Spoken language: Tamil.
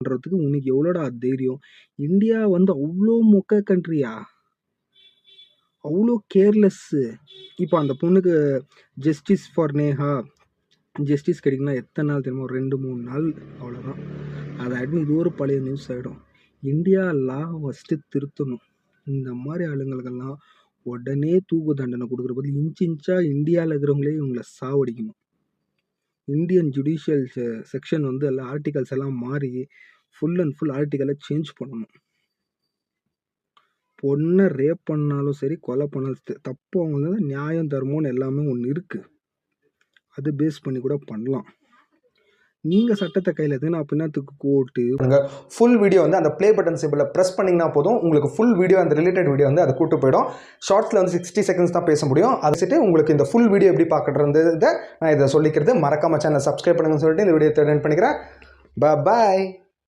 பண்றதுக்கு உனக்கு எவ்வளோடா தைரியம்? இந்தியா வந்து அவ்ளோ மொக்க கண்ட்ரியா? அவ்ளோ கேர்லெஸ்ஸு. இப்போ அந்த பொண்ணுக்கு ஜஸ்டிஸ் ஃபார் நேஹா ஜஸ்டிஸ் கிடைக்கும்னா எத்தனை நாள் தெரியுமா? ஒரு 2, 3 நாள் அவ்வளோதான். அதாட்டி இது ஒரு பழைய நியூஸ் ஆகிடும். இந்தியா லா ஃபஸ்ட்டு திருத்தணும். இந்த மாதிரி ஆளுங்களுக்கெல்லாம் உடனே தூக்கு தண்டனை கொடுக்குற பதில் இன்ச்சா இந்தியாவில் இருக்கிறவங்களே இவங்களை சாவடிக்கணும். இந்தியன் ஜுடிஷியல் செக்ஷன் வந்து எல்லாம் ஆர்டிகல்ஸ் எல்லாம் மாறி ஃபுல் அண்ட் ஃபுல் ஆர்டிக்கலை சேஞ்ச் பண்ணணும். பொண்ணை ரேப் பண்ணாலும் சரி, கொலை பண்ணாலும் தப்பு அவங்க தான். நியாயம் தர்மம்னு எல்லாமே ஒன்று இருக்குது. அது பேஸ் பண்ணி கூட பண்ணலாம். நீங்கள் சட்டத்தை கையில் எடுத்துன்னு அப்படின்னத்துக்கு கோர்ட்டு ஃபுல் வீடியோ வந்து அந்த ப்ளே பட்டன் சிம்பிளை ப்ரெஸ் பண்ணிங்கன்னா போதும், உங்களுக்கு ஃபுல் வீடியோ அந்த ரிலேட்டட் வீடியோ வந்து அதை கூட்டு போயிடும். ஷார்ட்ஸில் வந்து 60 செகண்ட்ஸ் தான் பேச முடியும். அதை வச்சுட்டு உங்களுக்கு இந்த ஃபுல் வீடியோ எப்படி பார்க்குறதை நான் இதை சொல்லிக்கிறது. மறக்காம சேனலை சப்ஸ்கிரைப் பண்ணுங்கன்னு சொல்லிட்டு இந்த வீடியோ டெர்ன் பண்ணிக்கிறேன். பாய்.